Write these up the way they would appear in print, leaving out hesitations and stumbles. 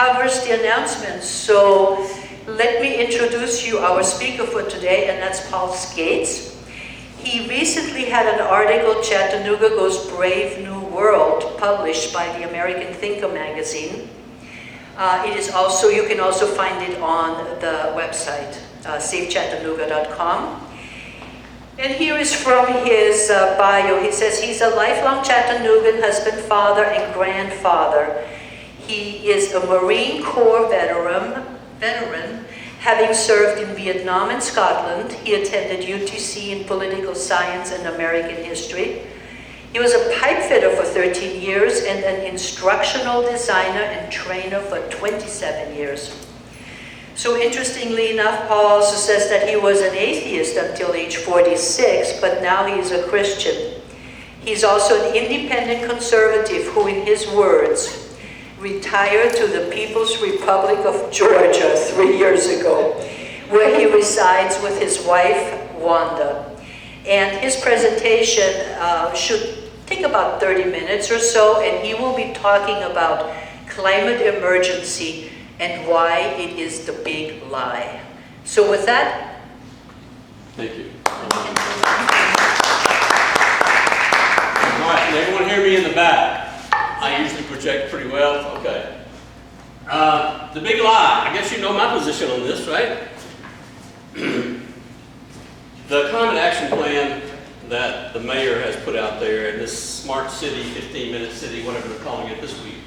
covers the announcements. So let me introduce you our speaker for today, and that's Paul Scates. He recently had an article, Chattanooga Goes Brave New World, published by the American Thinker magazine. It is also, you can also find it on the website, SaveChattanooga.com. And here is from his bio. He says he's a lifelong Chattanoogan husband, father, and grandfather. He is a Marine Corps veteran, having served in Vietnam and Scotland. He attended UTC in political science and American history. He was a pipe fitter for 13 years and an instructional designer and trainer for 27 years. So interestingly enough, Paul also says that he was an atheist until age 46, but now he's a Christian. He's also an independent conservative who, in his words, retired to the People's Republic of Georgia 3 years ago, where he resides with his wife, Wanda. And his presentation should take about 30 minutes or so, and he will be talking about climate emergency and why it is the big lie. So with that... Thank you. All right, can everyone hear me in the back? I usually project pretty well. Okay. The big lie. I guess you know my position on this, right? The climate action plan that the mayor has put out there in this smart city, 15-minute city, whatever they're calling it this week,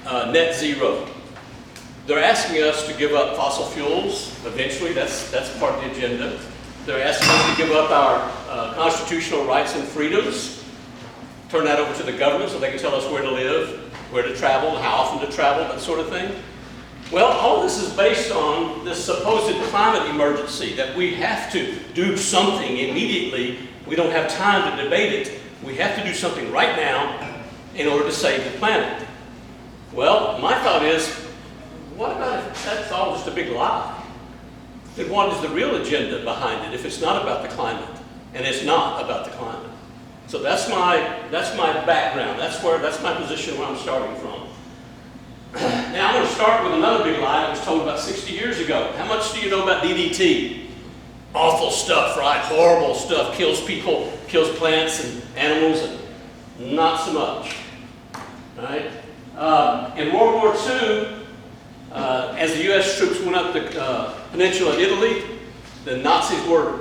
net zero. They're asking us to give up fossil fuels eventually. That's part of the agenda. They're asking us to give up our constitutional rights and freedoms, turn that over to the government so they can tell us where to live, where to travel, how often to travel, that sort of thing. Well, all of this is based on this supposed climate emergency, that we have to do something immediately. We don't have time to debate it. We have to do something right now in order to save the planet. Well, my thought is, what about if that's all just a big lie? Then what is the real agenda behind it if it's not about the climate? And it's not about the climate. So that's my background. That's my position where I'm starting from. Now I'm going to start with another big lie that was told about 60 years ago. How much do you know about DDT? Awful stuff, right? Horrible stuff. Kills people, kills plants and animals, and not so much. Right? In World War II, as the U.S. troops went up the peninsula of Italy, the Nazis were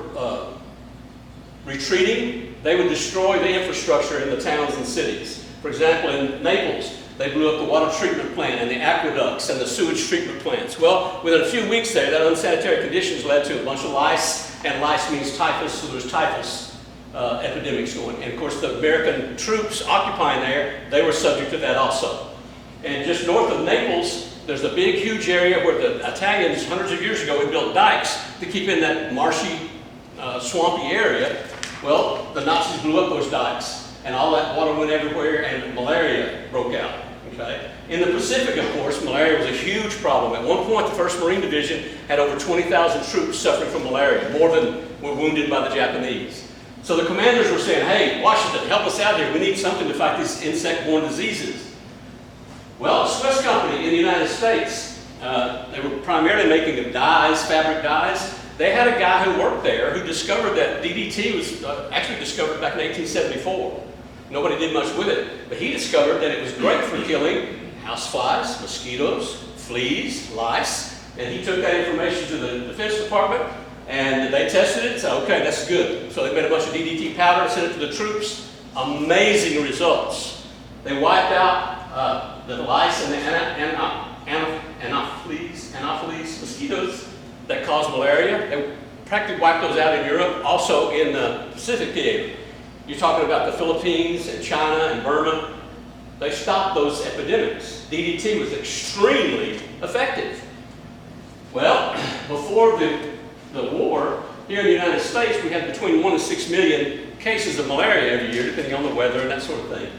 retreating. They would destroy the infrastructure in the towns and cities. For example, in Naples, they blew up the water treatment plant and the aqueducts and the sewage treatment plants. Well, within a few weeks there, that unsanitary conditions led to a bunch of lice, and lice means typhus, so there's typhus epidemics going. And of course, the American troops occupying there, they were subject to that also. And just north of Naples, there's a big, huge area where the Italians, hundreds of years ago, had built dikes to keep in that marshy, swampy area. Well, the Nazis blew up those dikes, and all that water went everywhere, and malaria broke out. Okay? In the Pacific, of course, malaria was a huge problem. At one point, the 1st Marine Division had over 20,000 troops suffering from malaria, more than were wounded by the Japanese. So the commanders were saying, hey, Washington, help us out here. We need something to fight these insect-borne diseases. Well, a Swiss company in the United States, they were primarily making dyes, fabric dyes. They had a guy who worked there who discovered that DDT was actually discovered back in 1874. Nobody did much with it, but he discovered that it was great for killing houseflies, mosquitoes, fleas, lice, and he took that information to the Defense Department, and they tested it and said, okay, that's good. So they made a bunch of DDT powder and sent it to the troops. Amazing results. They wiped out the lice and the anopheles mosquitoes that cause malaria. They practically wiped those out in Europe, also in the Pacific theater. You're talking about the Philippines and China and Burma. They stopped those epidemics. DDT was extremely effective. Well, before the war, here in the United States, we had between 1 and 6 million cases of malaria every year, depending on the weather and that sort of thing.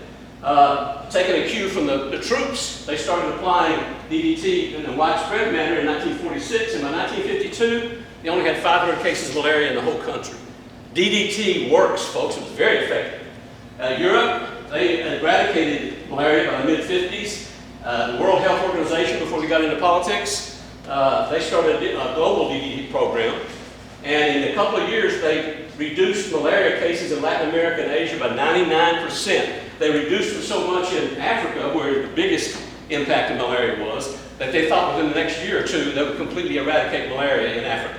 Taking a cue from the troops, they started applying DDT in a widespread manner in 1946, and by 1952, they only had 500 cases of malaria in the whole country. DDT works, folks. It was very effective. Europe, they eradicated malaria by the mid-50s. The World Health Organization Organization before they got into politics. They started a global DDT program. And in a couple of years, they reduced malaria cases in Latin America and Asia by 99%. They reduced it so much in Africa, where the biggest impact of malaria was, that they thought within the next year or two they would completely eradicate malaria in Africa.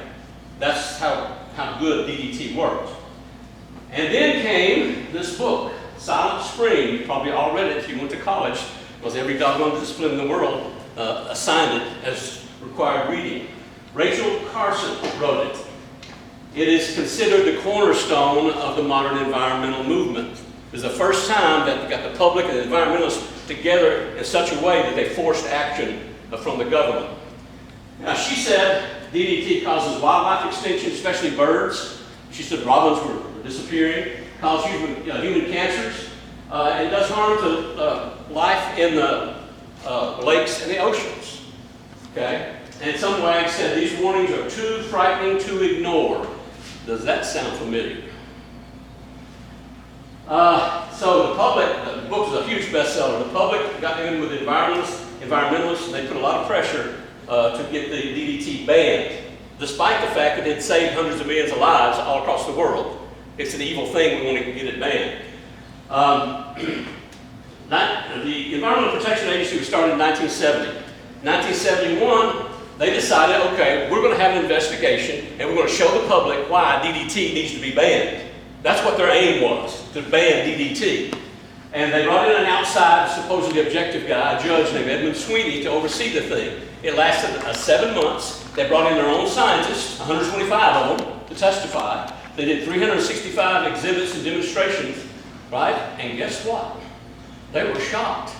That's how good DDT worked. And then came this book, Silent Spring. You probably all read it if you went to college, because every doggone discipline in the world assigned it as required reading. Rachel Carson wrote it. It is considered the cornerstone of the modern environmental movement. It was the first time that got the public and the environmentalists together in such a way that they forced action from the government. Now, she said DDT causes wildlife extinction, especially birds. She said robins were disappearing, causes human cancers. It does harm to life in the lakes and the oceans. Okay? And some wags said these warnings are too frightening to ignore. Does that sound familiar? So the public, the book was a huge bestseller. The public got in with environmentalists, and they put a lot of pressure to get the DDT banned, despite the fact that it saved hundreds of millions of lives all across the world. It's an evil thing, we want to get it banned. The Environmental Protection Agency was started in 1970. 1971, they decided, okay, we're going to have an investigation and we're going to show the public why DDT needs to be banned. That's what their aim was, to ban DDT. And they brought in an outside, supposedly objective guy, a judge named Edmund Sweeney, to oversee the thing. It lasted 7 months. They brought in their own scientists, 125 of them, to testify. They did 365 exhibits and demonstrations, right? And guess what? They were shocked.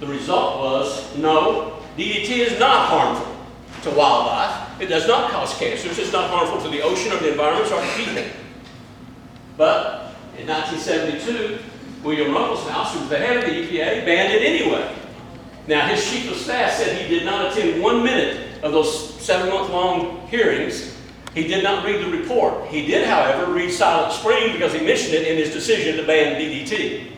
The result was, no, DDT is not harmful to wildlife. It does not cause cancers. It's not harmful to the ocean or the environment or people. But in 1972, William Ruckelshaus, who was the head of the EPA, banned it anyway. Now, his chief of staff said he did not attend 1 minute of those 7-month-long hearings. He did not read the report. He did, however, read Silent Spring because he mentioned it in his decision to ban DDT.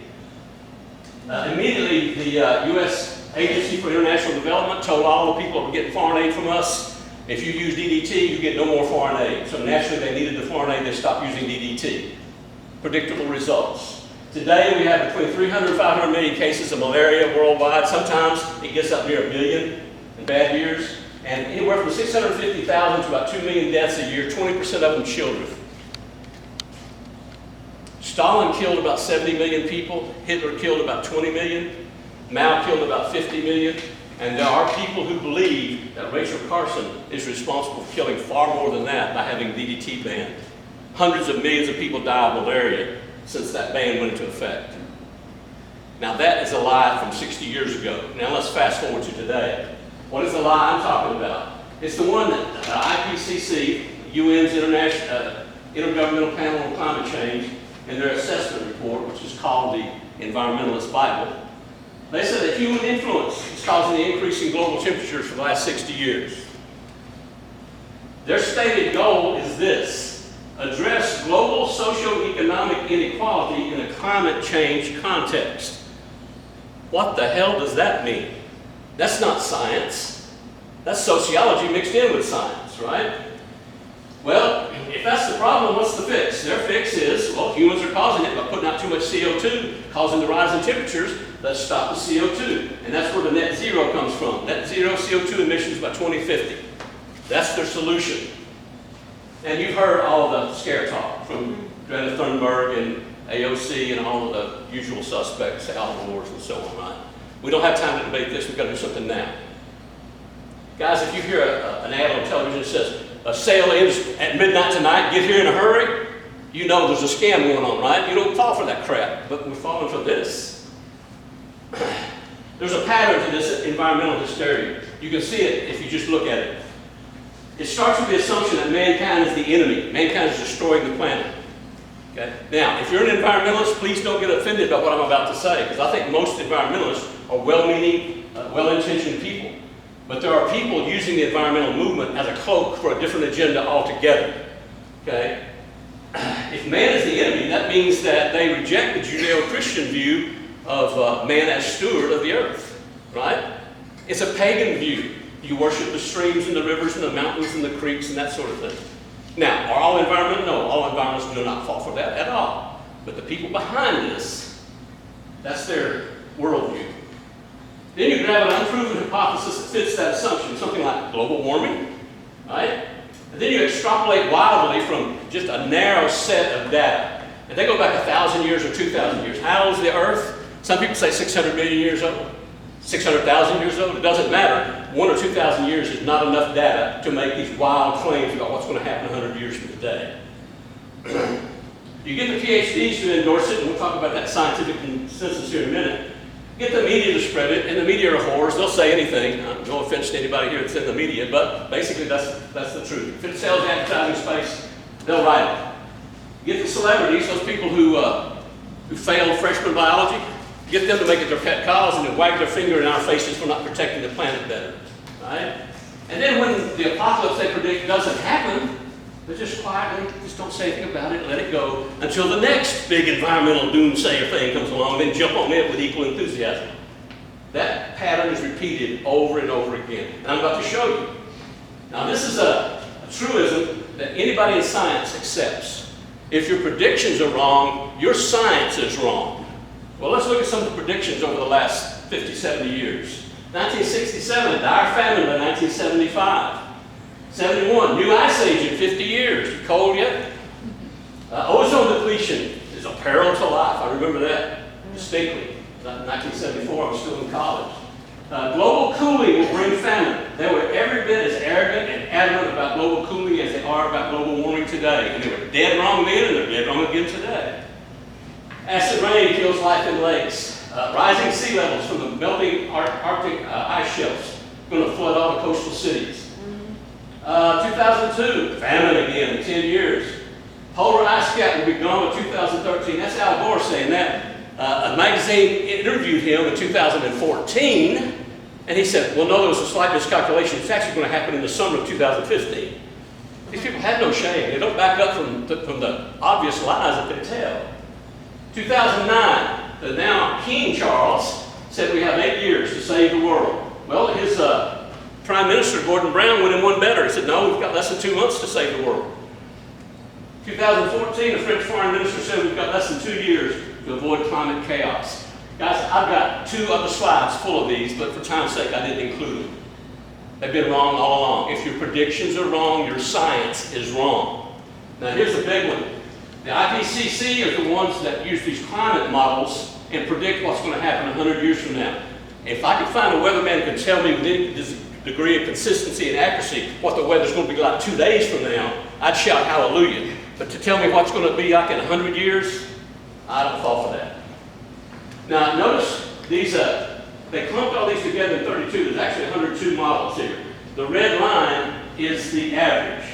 Immediately, the U.S. Agency for International Development told all the people who were getting foreign aid from us, if you use DDT, you get no more foreign aid. So naturally, they needed the foreign aid. They stopped using DDT. Predictable results. Today, we have between 300 and 500 million cases of malaria worldwide. Sometimes it gets up near 1 billion in bad years. And anywhere from 650,000 to about 2 million deaths a year, 20% of them children. Stalin killed about 70 million people. Hitler killed about 20 million. Mao killed about 50 million. And there are people who believe that Rachel Carson is responsible for killing far more than that by having DDT banned. Hundreds of millions of people die of malaria since that ban went into effect. Now that is a lie from 60 years ago. Now let's fast forward to today. What is the lie I'm talking about? It's the one that IPCC, UN's Intergovernmental Panel on Climate Change, in their assessment report, which is called the Environmentalist Bible, they said that human influence is causing the increase in global temperatures for the last 60 years. Their stated goal is this: address global socioeconomic inequality in a climate change context. What the hell does that mean? That's not science. That's sociology mixed in with science, right? Well, if that's the problem, what's the fix? Their fix is, well, humans are causing it by putting out too much CO2, causing the rise in temperatures. Let's stop the CO2. And that's where the net zero comes from. Net zero CO2 emissions by 2050. That's their solution. And you've heard all the scare talk from Greta Thunberg and AOC and all of the usual suspects, Al Gore and so on, right? We don't have time to debate this. We've got to do something now. Guys, if you hear an ad on television that says, a sale ends at midnight tonight, get here in a hurry, you know there's a scam going on, right? You don't fall for that crap, but we're falling for this. There's a pattern to this environmental hysteria. You can see it if you just look at it. It starts with the assumption that mankind is the enemy. Mankind is destroying the planet. Okay? Now, if you're an environmentalist, please don't get offended by what I'm about to say, because I think most environmentalists are well-meaning, well-intentioned people. But there are people using the environmental movement as a cloak for a different agenda altogether. Okay? If man is the enemy, that means that they reject the Judeo-Christian view of man as steward of the earth. Right? It's a pagan view. You worship the streams and the rivers and the mountains and the creeks and that sort of thing. Now, are all environment? No, all environments do not fall for that at all. But the people behind this, that's their worldview. Then you grab an unproven hypothesis that fits that assumption, something like global warming, right? And then you extrapolate wildly from just a narrow set of data. And they go back 1,000 years or 2,000 years. How old is the Earth? Some people say 600 million years old, 600,000 years old. It doesn't matter. 1,000 or 2,000 years is not enough data to make these wild claims about what's going to happen 100 years from today. You get the PhDs to endorse it, and we'll talk about that scientific consensus here in a minute. Get the media to spread it, and the media are whores. They'll say anything. No offense to anybody here that's in the media, but basically that's the truth. If it sells advertising space, they'll write it. Get the celebrities, those people who failed freshman biology, get them to make it their pet cause and then wag their finger in our faces for not protecting the planet better. Right? And then when the apocalypse they predict doesn't happen, they just quietly just don't say anything about it, let it go, until the next big environmental doomsayer thing comes along, then jump on it with equal enthusiasm. That pattern is repeated over and over again. And I'm about to show you. Now this is a truism that anybody in science accepts. If your predictions are wrong, your science is wrong. Well, let's look at some of the predictions over the last 50, 70 years. 1967, dire famine by 1975. 71, new ice age in 50 years. Cold yet? Ozone depletion is a peril to life. I remember that distinctly. In 1974, I was still in college. Global cooling will bring famine. They were every bit as arrogant and adamant about global cooling as they are about global warming today. And they were dead wrong then, and they're dead wrong again today. Acid rain kills life in lakes. Rising sea levels from the melting Arctic ice shelves going to flood all the coastal cities. 2002, famine again in 10 years. Polar ice cap will be gone by 2013. That's Al Gore saying that. A magazine interviewed him in 2014, and he said, well, no, there was a slight miscalculation. It's actually going to happen in the summer of 2015. These people had no shame. They don't back up from the obvious lies that they tell. 2009, the now King Charles said we have 8 years to save the world. Well, his Prime Minister, Gordon Brown, went in one better. He said, no, we've got less than 2 months to save the world. 2014, the French Foreign Minister said we've got less than 2 years to avoid climate chaos. Guys, I've got 2 other slides full of these, but for time's sake, I didn't include them. They've been wrong all along. If your predictions are wrong, your science is wrong. Now, here's the big one. The IPCC are the ones that use these climate models and predict what's going to happen 100 years from now. If I could find a weatherman who could tell me with any degree of consistency and accuracy what the weather's going to be like 2 days from now, I'd shout hallelujah. But to tell me what's going to be like in 100 years, I don't fall for that. Now notice these, they clumped all these together in 32. There's actually 102 models here. The red line is the average.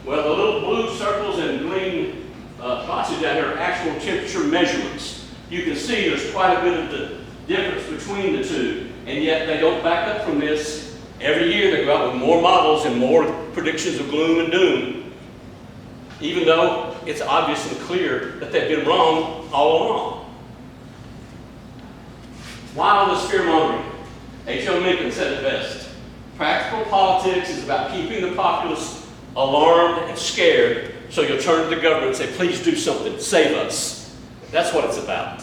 Well, the little blue circles and green boxes down here are actual temperature measurements. You can see there's quite a bit of the difference between the two, and yet they don't back up from this. Every year they go out with more models and more predictions of gloom and doom, even though it's obvious and clear that they've been wrong all along. Why all this fear-mongering? H.L. Mencken said it best. Practical politics is about keeping the populace alarmed and scared, so you'll turn to the government and say, please do something, save us. That's what it's about.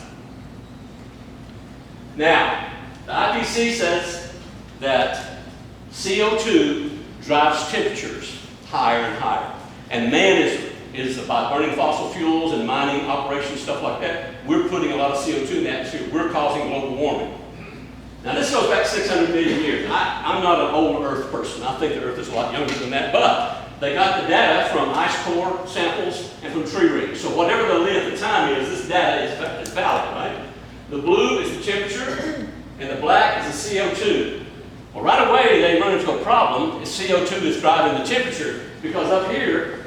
Now, the IPCC says that CO2 drives temperatures higher and higher. And man is by burning fossil fuels and mining operations, stuff like that, we're putting a lot of CO2 in the atmosphere. We're causing global warming. Now this goes back 600 million years. I'm not an old Earth person. I think the Earth is a lot younger than that, but they got the data from ice core samples and from tree rings. So whatever the length of time is, this data is valid, right? The blue is the temperature, and the black is the CO2. Well, right away, they run into a problem. It's CO2 that's driving the temperature, because up here,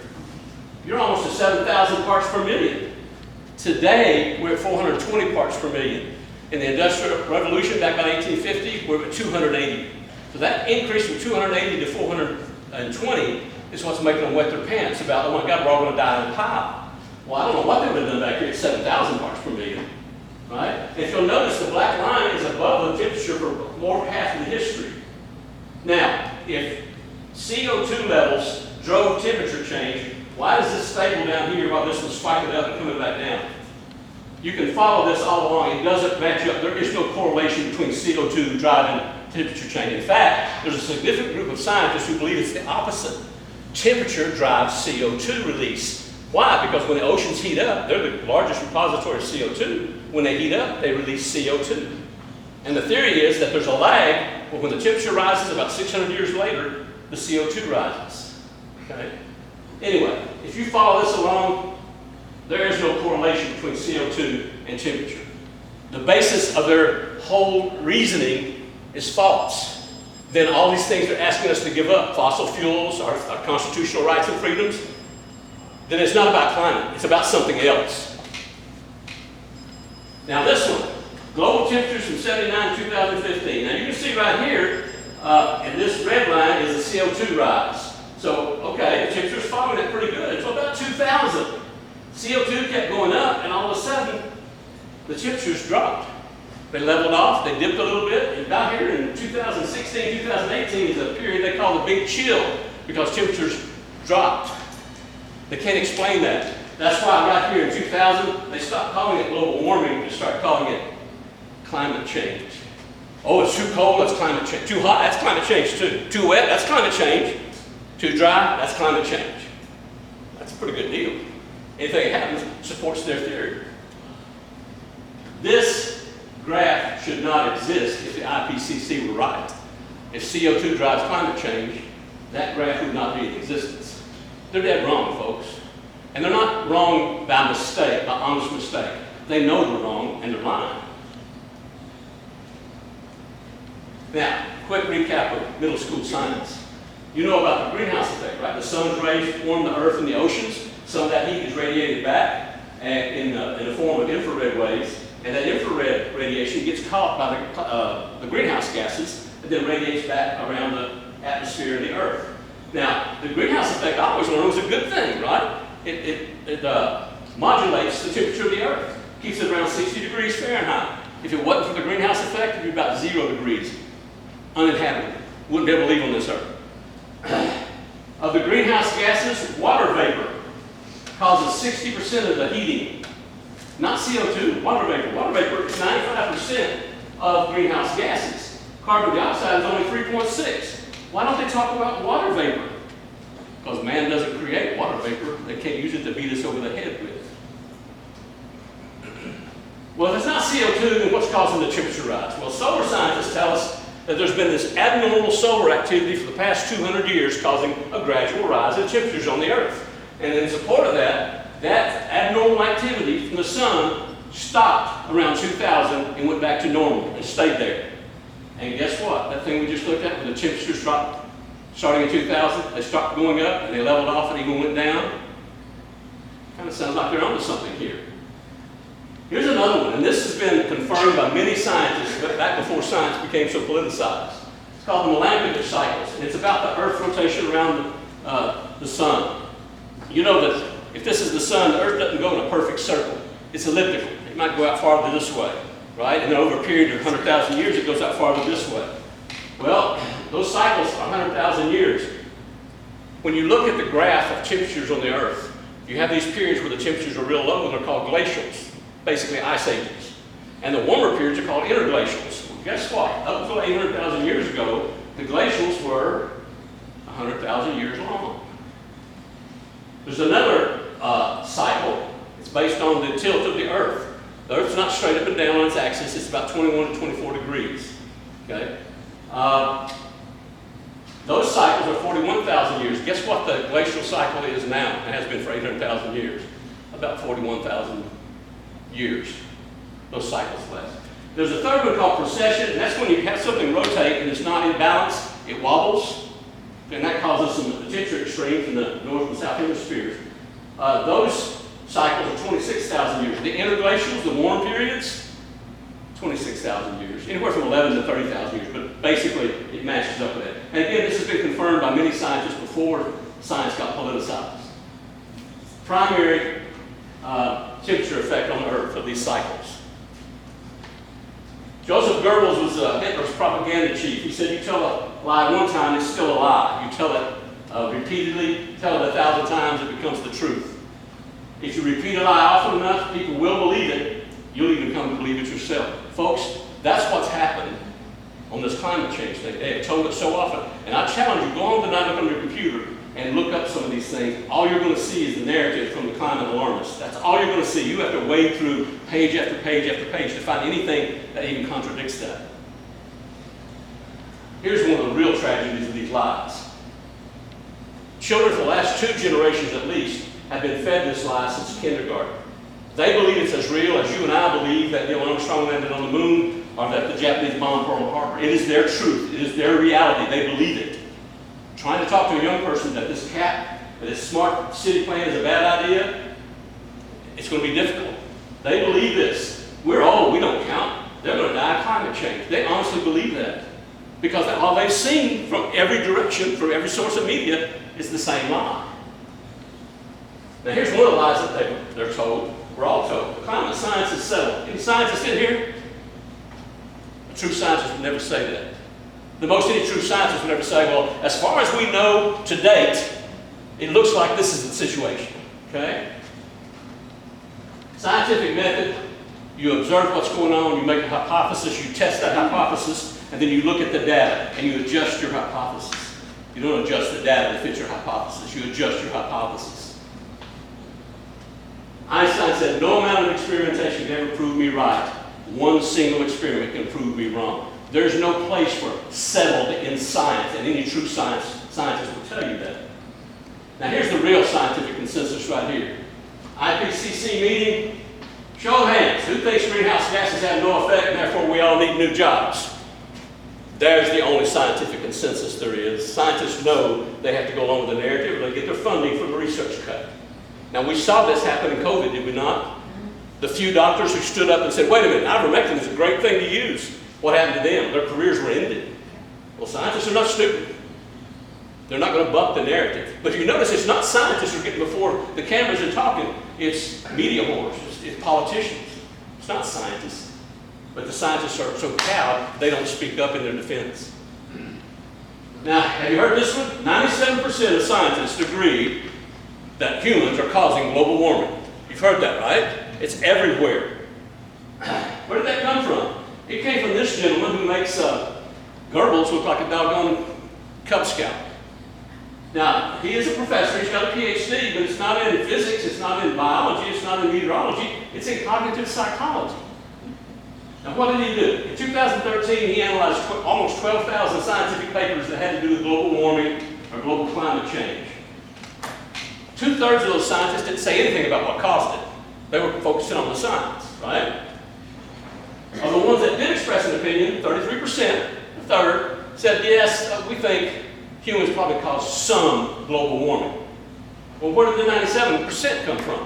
you're almost at 7,000 parts per million. Today, we're at 420 parts per million. In the Industrial Revolution back by 1850, we're at 280. So that increase from 280 to 420 is what's making them wet their pants about, oh my God, we're all going to die in a pile. Well, I don't know what they would have done back here at 7,000 parts per million. Right? If you'll notice, the black line is above the temperature for more than half of the history. if CO2 levels drove temperature change, why is this stable down here while this was spiking up and coming back down? You can follow this all along. It doesn't match up. There is no correlation between CO2 driving temperature change. In fact, there's a significant group of scientists who believe it's the opposite. Temperature drives CO2 release. Why? Because when the oceans heat up, they're the largest repository of CO2. When they heat up, they release CO2. And the theory is that there's a lag, but when the temperature rises about 600 years later, the CO2 rises. Okay? Anyway, if you follow this along, there is no correlation between CO2 and temperature. The basis of their whole reasoning is false. Then all these things they're asking us to give up, fossil fuels, our constitutional rights and freedoms, then it's not about climate, it's about something else. Now this one, global temperatures from 79 to 2015. Now you can see right here, and this red line is the CO2 rise. So, okay, the temperature's following it pretty good. Until about 2000. CO2 kept going up, and all of a sudden, the temperatures dropped. They leveled off, they dipped a little bit, and about here in 2016, 2018 is a period they call the big chill, because temperatures dropped. They can't explain that. That's why right here in 2000, they stopped calling it global warming and started calling it climate change. Oh, it's too cold, that's climate change. Too hot, that's climate change too. Too wet, that's climate change. Too dry, that's climate change. That's a pretty good deal. Anything that happens supports their theory. This graph should not exist if the IPCC were right. If CO2 drives climate change, that graph would not be in existence. They're dead wrong, folks. And they're not wrong by mistake, by honest mistake. They know they're wrong and they're lying. Now, quick recap of middle school science. You know about the greenhouse effect, right? The sun's rays warm the earth and the oceans. Some of that heat is radiated back in the form of infrared waves. And that infrared radiation gets caught by the greenhouse gases and then radiates back around the atmosphere of the earth. Now, the greenhouse effect, I always learned, was a good thing, right? It modulates the temperature of the earth, keeps it around 60 degrees Fahrenheit. If it wasn't for the greenhouse effect, it'd be about 0 degrees, uninhabitable. Wouldn't be able to live on this earth. Of the greenhouse gases, water vapor causes 60% of the heating. Not CO2, water vapor. Water vapor is 95% of greenhouse gases. Carbon dioxide is only 3.6. Why don't they talk about water vapor? Because man doesn't create water vapor. They can't use it to beat us over the head with. Well, if it's not CO2, then what's causing the temperature rise? Well, solar scientists tell us that there's been this abnormal solar activity for the past 200 years causing a gradual rise in temperatures on the Earth. And in support of that abnormal activity from the sun stopped around 2000 and went back to normal and stayed there. And guess what? That thing we just looked at, when the temperatures dropped starting in 2000, they stopped going up and they leveled off and even went down. Kind of sounds like they're onto something here. Here's another one, and this has been confirmed by many scientists, but back before science became so politicized. It's called the Milankovitch cycles, and it's about the Earth's rotation around the sun. You know that if this is the sun, the Earth doesn't go in a perfect circle. It's elliptical. It might go out farther this way, right? And then over a period of 100,000 years, it goes out farther this way. Well, those cycles are 100,000 years. When you look at the graph of temperatures on the Earth, you have these periods where the temperatures are real low, and they're called glacials, basically ice ages. And the warmer periods are called interglacials. Well, guess what? Up until 800,000 years ago, the glacials were 100,000 years long. There's another cycle. It's based on the tilt of the Earth. The Earth's not straight up and down on its axis. It's about 21 to 24 degrees. Okay? Those cycles are 41,000 years. Guess what the glacial cycle is now? It has been for 800,000 years. About 41,000 years. Those cycles last. There's a third one called precession, and that's when you have something rotate and it's not in balance. It wobbles. And that causes some temperature extremes in the north and south hemispheres. Those cycles are 26,000 years. The interglacials, the warm periods, 26,000 years. Anywhere from 11 to 30,000 years, but basically it matches up with that. And again, this has been confirmed by many scientists before science got politicized. Primary temperature effect on the Earth of these cycles. Joseph Goebbels was Hitler's propaganda chief. He said, you tell a lie one time, it's still a lie. You tell it repeatedly, tell it 1,000 times, it becomes the truth. If you repeat a lie often enough, people will believe it. You'll even come to believe it yourself. Folks, that's what's happened on this climate change thing. They have told us so often. And I challenge you, go on tonight, look on your computer, and look up some of these things. All you're going to see is the narrative from the climate alarmists. That's all you're going to see. You have to wade through page after page after page to find anything that even contradicts that. Here's one of the real tragedies of these lies. Children for the last 2 generations at least have been fed this lie since kindergarten. They believe it's as real as you and I believe that Neil Armstrong landed on the moon or that the Japanese bombed Pearl Harbor. It is their truth. It is their reality. They believe it. Trying to talk to a young person that this that this smart city plan is a bad idea, it's going to be difficult. They believe this. We're old. We don't count. They're going to die of climate change. They honestly believe that. Because all they've seen from every direction, from every source of media, is the same lie. Now here's one of the lies that they're told. We're all told. The climate science is settled. Any scientists in here? A true scientist would never say that. The most any true scientist would ever say, well, as far as we know to date, it looks like this is the situation. Okay? Scientific method, you observe what's going on, you make a hypothesis, you test that hypothesis, and then you look at the data and you adjust your hypothesis. You don't adjust the data to fit your hypothesis, you adjust your hypothesis. Einstein said, no amount of experimentation can ever prove me right. One single experiment can prove me wrong. There's no place for settled in science, and any true scientist will tell you that. Now here's the real scientific consensus right here. IPCC meeting, show of hands. Who thinks greenhouse gases have no effect and therefore we all need new jobs? There's the only scientific consensus there is. Scientists know they have to go along with the narrative or they get their funding from a research cut. Now we saw this happen in COVID, did we not? The few doctors who stood up and said, wait a minute, ivermectin is a great thing to use. What happened to them? Their careers were ended. Well, scientists are not stupid. They're not going to buck the narrative. But you notice it's not scientists who are getting before the cameras and talking. It's media whores. It's politicians. It's not scientists. But the scientists are so cowed, they don't speak up in their defense. Now, have you heard this one? 97% of scientists agree that humans are causing global warming. You've heard that, right? It's everywhere. Where did that come from? It came from this gentleman who makes Goebbels look like a doggone Cub Scout. Now, he is a professor, he's got a PhD, but it's not in physics, it's not in biology, it's not in meteorology, it's in cognitive psychology. Now, what did he do? In 2013, he analyzed almost 12,000 scientific papers that had to do with global warming or global climate change. 2/3 of those scientists didn't say anything about what caused it. They were focusing on the science, right? Of the ones that did express an opinion, 33%, a third, said, yes, we think humans probably caused some global warming. Well, where did the 97% come from?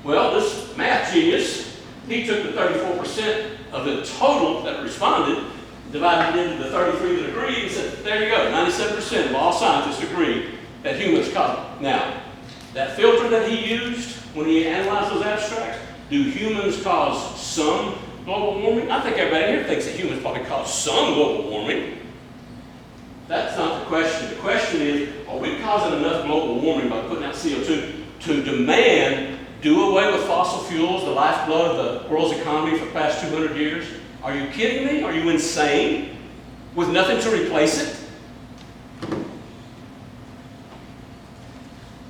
Well, this math genius, he took the 34% of the total that responded, divided it into the 33 that agreed, and said, there you go, 97% of all scientists agree that humans caused it. Now, that filter that he used when he analyzed those abstracts, do humans cause some global warming? I think everybody here thinks that humans probably cause some global warming. That's not the question. The question is, are we causing enough global warming by putting out CO2 to demand do away with fossil fuels, the lifeblood of the world's economy for the past 200 years? Are you kidding me? Are you insane? With nothing to replace it?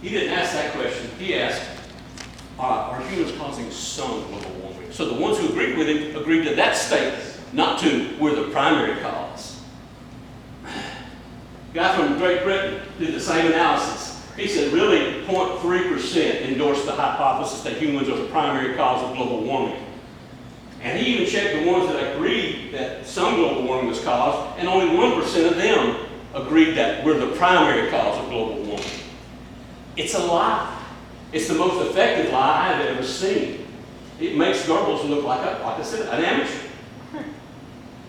He didn't ask that question. He asked, are humans causing some global warming? So the ones who agreed with him agreed to that statement, not to we're the primary cause. A guy from Great Britain did the same analysis. He said really 0.3% endorsed the hypothesis that humans are the primary cause of global warming. And he even checked the ones that agreed that some global warming was caused, and only 1% of them agreed that we're the primary cause of global warming. It's a lie. It's the most effective lie I've ever seen. It makes Goebbels look like I said, an amateur.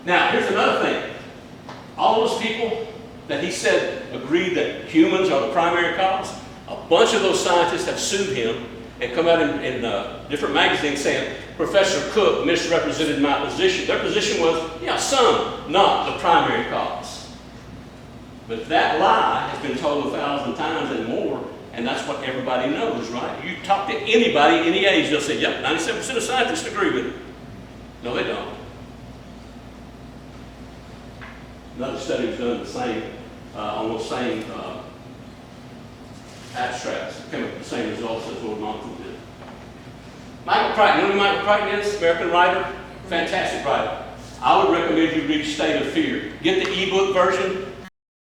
Now, here's another thing. All those people that he said agreed that humans are the primary cause, a bunch of those scientists have sued him and come out in different magazines saying, Professor Cook misrepresented my position. Their position was, yeah, some, not the primary cause. But that lie has been told 1,000 times and more, and that's what everybody knows, right? You talk to anybody, any age, they'll say, yep, 97% of scientists agree with it. No, they don't. Another study was done the same, on those same abstracts, came up with the same results as Lord Monckton did. Michael Crichton, you know who Michael Crichton is? American writer, fantastic writer. I would recommend you read State of Fear. Get the ebook version.